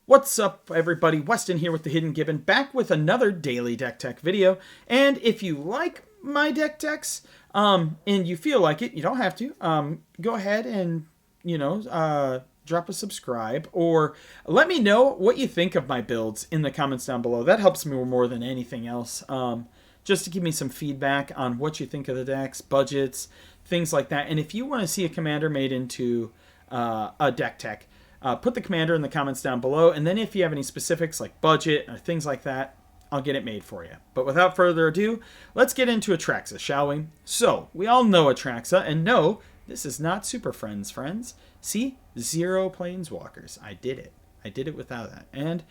What's up, everybody? Weston here with the Hidden Gibbon, back with another daily deck tech video. And if you like my deck techs, and you feel like it, you don't have to, go ahead and, drop a subscribe, or let me know what you think of my builds in the comments down below. That helps me more than anything else, just to give me some feedback on what you think of the decks, budgets, things like that. And if you want to see a commander made into a deck tech, put the commander in the comments down below, and then if you have any specifics like budget or things like that, I'll get it made for you. But without further ado, let's get into Atraxa, shall we? So, we all know Atraxa, and no, this is not Super Friends, friends. See? 0 Planeswalkers. I did it. I did it without that. And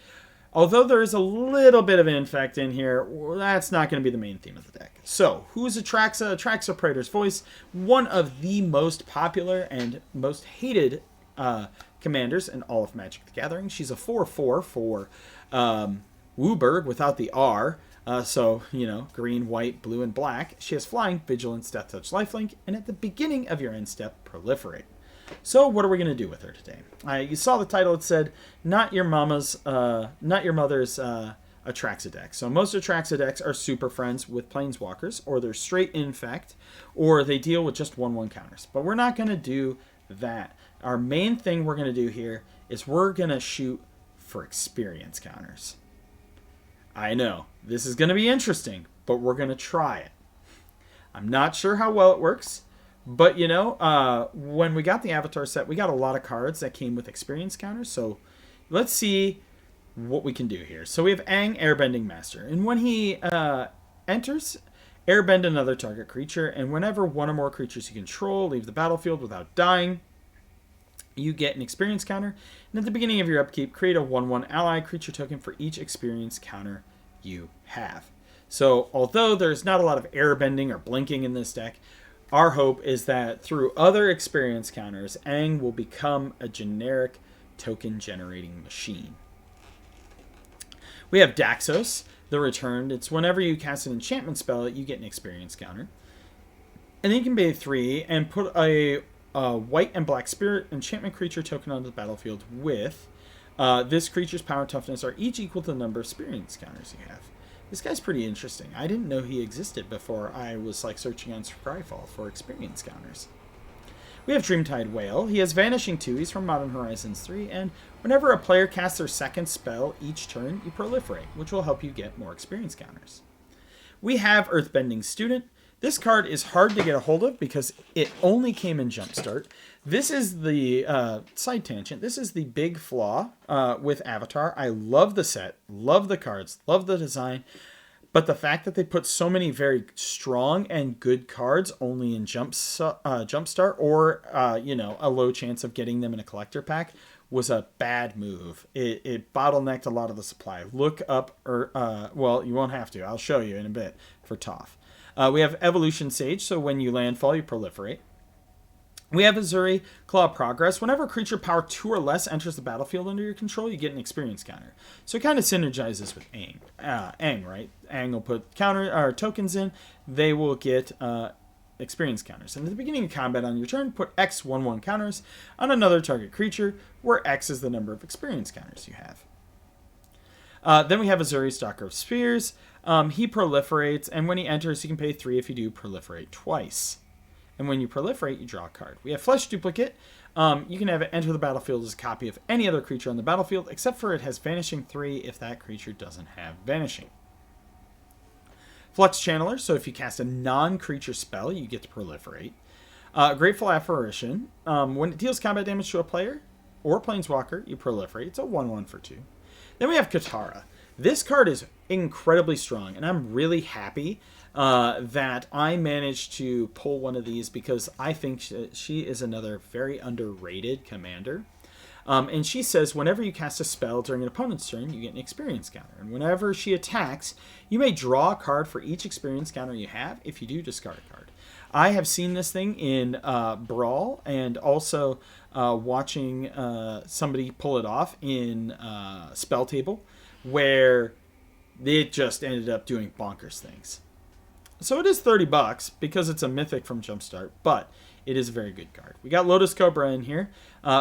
although there is a little bit of infect in here, that's not going to be the main theme of the deck. So, who's Atraxa? Atraxa, Praetor's Voice, one of the most popular and most hated commanders in all of Magic the Gathering. She's a 4/4 for WUBRG without the R. So, green, white, blue, and black. She has Flying, Vigilance, Death Touch, Lifelink, and at the beginning of your end step, Proliferate. So, what are we going to do with her today? You saw the title. It said, not your mother's Atraxa deck. So, most Atraxa decks are Super Friends with Planeswalkers, or they're straight infect, or they deal with just 1/1 counters. But we're not going to do that. Our main thing we're going to do here is we're going to shoot for experience counters. I know, this is going to be interesting, but we're going to try it. I'm not sure how well it works, but when we got the Avatar set, we got a lot of cards that came with experience counters, so let's see what we can do here. So we have Aang, Airbending Master, and when he enters, airbend another target creature, and whenever one or more creatures you control leave the battlefield without dying, you get an experience counter, and at the beginning of your upkeep, create a 1/1 ally creature token for each experience counter you have. So, although there's not a lot of airbending or blinking in this deck, our hope is that through other experience counters, Aang will become a generic token-generating machine. We have Daxos, the Returned. It's whenever you cast an enchantment spell, you get an experience counter. And then you can pay 3 and put a white and black spirit enchantment creature token onto the battlefield with this creature's power and toughness are each equal to the number of experience counters you have. This guy's pretty interesting. I didn't know he existed before I was searching on Scryfall for experience counters. We have Dreamtide Whale. He has Vanishing 2. He's from Modern Horizons 3, and whenever a player casts their second spell each turn, you proliferate, which will help you get more experience counters. We have Earthbending Student. This card is hard to get a hold of because it only came in Jumpstart. This is the side tangent. This is the big flaw with Avatar. I love the set, love the cards, love the design, but the fact that they put so many very strong and good cards only in Jumpstart, or a low chance of getting them in a collector pack, was a bad move. It bottlenecked a lot of the supply. Look up, well, you won't have to. I'll show you in a bit for Toph. We have Evolution Sage, so when you landfall, you proliferate. We have Azuri, Claw of Progress. Whenever a creature power 2 or less enters the battlefield under your control, you get an experience counter. So it kind of synergizes with Aang. Aang, right? Aang will put tokens in. They will get experience counters. And at the beginning of combat on your turn, put X 1/1 counters on another target creature, where X is the number of experience counters you have. Then we have Azuri, Stalker of Spears. He proliferates, and when he enters, you can pay 3 if you do proliferate twice. And when you proliferate, you draw a card. We have Flesh Duplicate. You can have it enter the battlefield as a copy of any other creature on the battlefield, except for it has Vanishing 3 if that creature doesn't have Vanishing. Flux Channeler, so if you cast a non-creature spell, you get to proliferate. Grateful Apparition. When it deals combat damage to a player or planeswalker, you proliferate. It's a 1/1 for 2. Then we have Katara. This card is incredibly strong, and I'm really happy that I managed to pull one of these because I think she is another very underrated commander. And she says whenever you cast a spell during an opponent's turn, you get an experience counter. And whenever she attacks, you may draw a card for each experience counter you have. If you do, discard a card. I have seen this thing in Brawl, and also watching somebody pull it off in Spell Table, where it just ended up doing bonkers things. So it is $30 because it's a mythic from Jumpstart, but it is a very good card. We got Lotus Cobra in here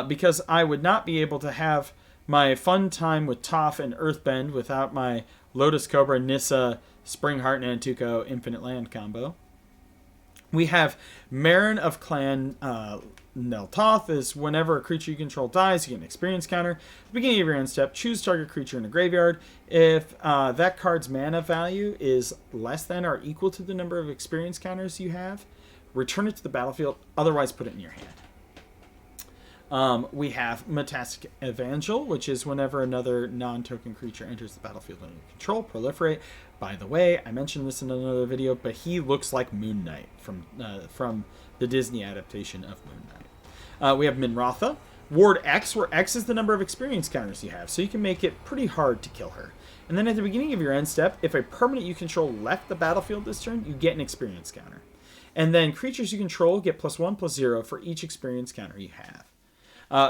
because I would not be able to have my fun time with Toph and Earthbend without my Lotus Cobra, Nissa, Springheart, and Antuco Infinite Land combo. We have Marin of Clan Neltoth is whenever a creature you control dies, you get an experience counter. At the beginning of your end step, choose target creature in a graveyard. If that card's mana value is less than or equal to the number of experience counters you have, return it to the battlefield, otherwise put it in your hand. We have Metastic Evangel, which is whenever another non-token creature enters the battlefield under your control, proliferate. By the way, I mentioned this in another video, but he looks like Moon Knight from the Disney adaptation of Moon Knight. We have Minrotha, Ward X, where X is the number of experience counters you have, so you can make it pretty hard to kill her. And then at the beginning of your end step, if a permanent you control left the battlefield this turn, you get an experience counter. And then creatures you control get +1/+0 for each experience counter you have.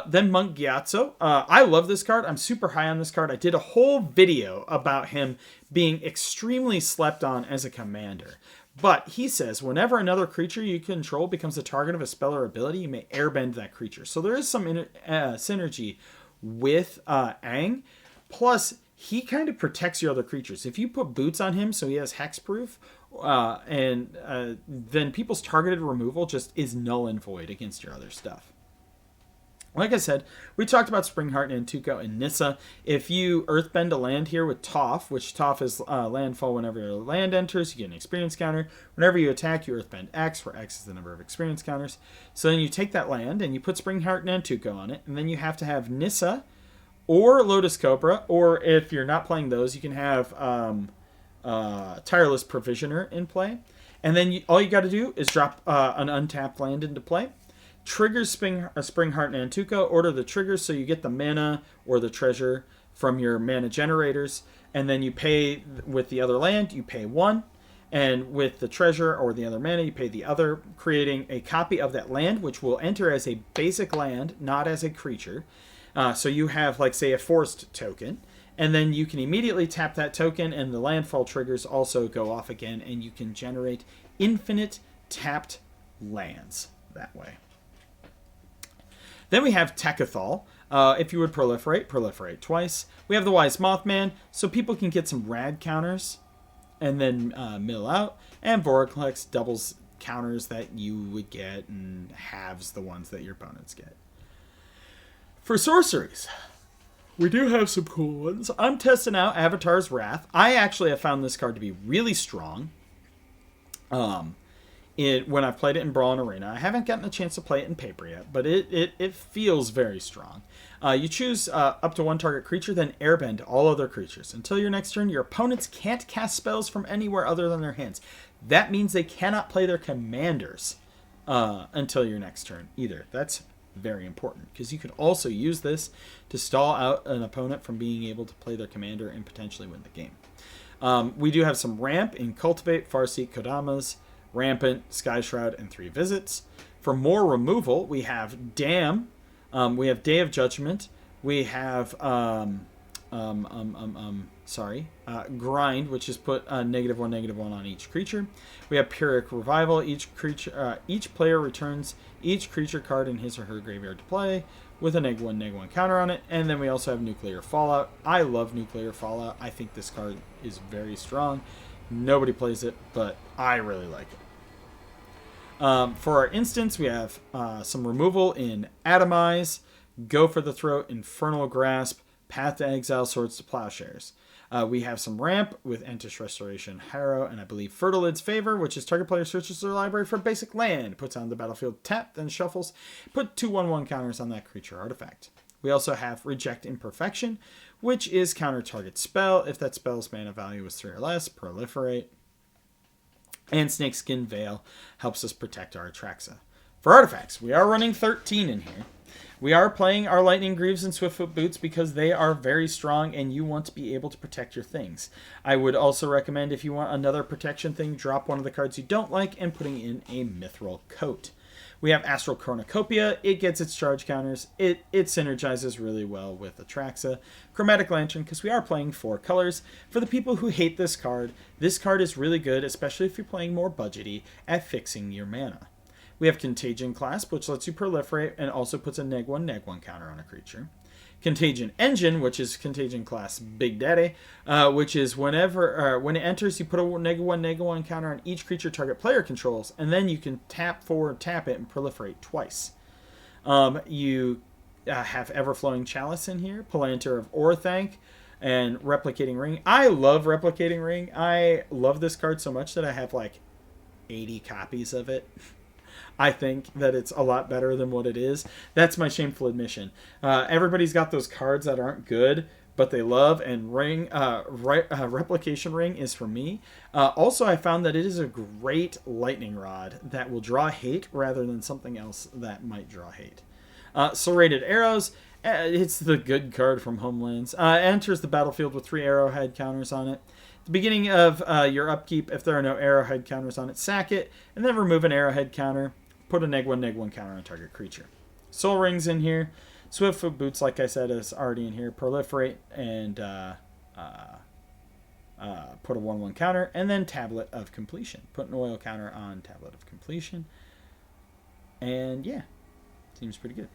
Then Monk Gyatso. I love this card. I'm super high on this card. I did a whole video about him being extremely slept on as a commander. But he says, whenever another creature you control becomes the target of a spell or ability, you may airbend that creature. So there is some synergy with Aang. Plus, he kind of protects your other creatures. If you put boots on him so he has hexproof, then people's targeted removal just is null and void against your other stuff. Like I said, we talked about Springheart and Antuco and Nissa. If you earthbend a land here with Toph, which Toph is landfall whenever your land enters, you get an experience counter. Whenever you attack, you earthbend X, where X is the number of experience counters. So then you take that land and you put Springheart and Antuco on it, and then you have to have Nissa or Lotus Cobra, or if you're not playing those, you can have Tireless Provisioner in play. And then all you got to do is drop an untapped land into play. Triggers Springheart and Antuco. Order the triggers so you get the mana or the treasure from your mana generators. And then you pay with the other land, you pay 1. And with the treasure or the other mana, you pay the other, creating a copy of that land, which will enter as a basic land, not as a creature. So you have, like, say, a forest token. And then you can immediately tap that token, and the landfall triggers also go off again, and you can generate infinite tapped lands that way. Then we have Tekathal. If you would proliferate twice. We have the Wise Mothman, so people can get some rad counters and then mill out. And Voraclex doubles counters that you would get and halves the ones that your opponents get. For sorceries, we do have some cool ones. I'm testing out Avatar's Wrath. I actually have found this card to be really strong. When I've played it in Brawl and Arena. I haven't gotten a chance to play it in paper yet, but it feels very strong. You choose up to one target creature, then airbend all other creatures. Until your next turn, your opponents can't cast spells from anywhere other than their hands. That means they cannot play their commanders until your next turn either. That's very important, because you could also use this to stall out an opponent from being able to play their commander and potentially win the game. We do have some ramp in Cultivate, Farseek, Kodamas, Rampant, Sky Shroud, and 3 visits. For more removal, we have Dam, we have Day of Judgment, we have Grind, which is put -1/-1 on each creature. We have Pyrrhic Revival. Each player returns each creature card in his or her graveyard to play with a -1/-1 counter on it. And then we also have Nuclear Fallout. I love Nuclear Fallout. I think this card is very strong. Nobody plays it, but I really like it. For our instance, we have some removal in Atomize, Go for the Throat, Infernal Grasp, Path to Exile, Swords to Plowshares. We have some ramp with Entish Restoration, Harrow, and I believe Fertilid's Favor, which is target player searches their library for basic land, puts on the battlefield, tap, then shuffles, put 2/1/1 counters on that creature artifact. We also have Reject Imperfection, which is counter target spell. If that spell's mana value is 3 or less, proliferate. And Snakeskin Veil helps us protect our Atraxa. For artifacts, we are running 13 in here. We are playing our Lightning Greaves and Swiftfoot Boots because they are very strong and you want to be able to protect your things. I would also recommend, if you want another protection thing, drop one of the cards you don't like and putting in a Mithril Coat. We have Astral Cornucopia. It gets its charge counters. It synergizes really well with Atraxa. Chromatic Lantern, because we are playing 4 colors. For the people who hate this card is really good, especially if you're playing more budgety, at fixing your mana. We have Contagion Clasp, which lets you proliferate and also puts a neg 1 counter on a creature. Contagion Engine, which is Contagion Class Big Daddy, which is when it enters, you put a -1/-1 counter on each creature target player controls, and then you can tap it, and proliferate twice. You have Everflowing Chalice in here, Palantir of Orthanc, and Replicating Ring. I love Replicating Ring. I love this card so much that I have like 80 copies of it. I think that it's a lot better than what it is. That's my shameful admission. Everybody's got those cards that aren't good, but they love, and Replication Ring is for me. Also, I found that it is a great lightning rod that will draw hate rather than something else that might draw hate. Serrated Arrows. It's the good card from Homelands. Enters the battlefield with 3 arrowhead counters on it. At the beginning of your upkeep, if there are no arrowhead counters on it, sack it, and then remove an arrowhead counter. Put a -1/-1 counter on target creature. Soul Ring's in here. Swiftfoot Boots, like I said, is already in here. Proliferate and put a 1/1 counter. And then Tablet of Completion. Put an oil counter on Tablet of Completion. And yeah, seems pretty good.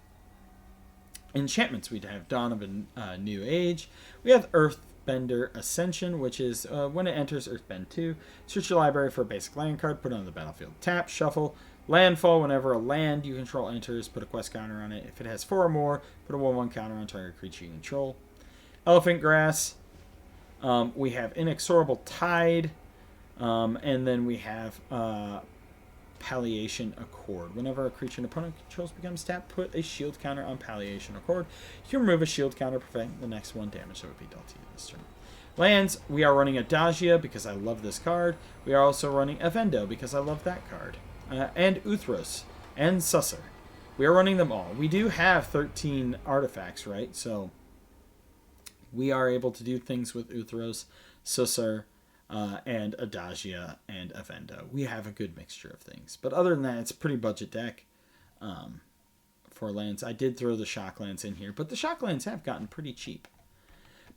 Enchantments, we'd have Dawn of a New Age. We have Earthbender Ascension, which is when it enters Earthbend 2, search your library for a basic land card, put it on the battlefield. Tap, shuffle, landfall. Whenever a land you control enters, put a quest counter on it. If it has 4 or more, put a 1/1 counter on target creature you control. Elephant Grass. We have Inexorable Tide. And then we have Palliation Accord. Whenever a creature an opponent controls becomes tapped, put a shield counter on Palliation Accord. You can remove a shield counter, prevent the next 1 damage that would be dealt to you this turn. Lands, we are running Adagia because I love this card. We are also running Avendo because I love that card. And Uthros and Susser. We are running them all. We do have 13 artifacts, right? So we are able to do things with Uthros, Susser, and Adagia and Avendo. We have a good mixture of things. But other than that, it's a pretty budget deck for lands. I did throw the Shocklands in here, but the Shocklands have gotten pretty cheap.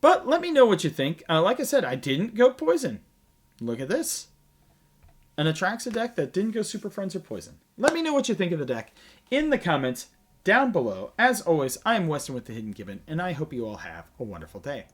But let me know what you think. Like I said, I didn't go poison. Look at this. An Atraxa deck that didn't go Super Friends or Poison. Let me know what you think of the deck in the comments down below. As always, I am Weston with the Hidden Gibbon, and I hope you all have a wonderful day.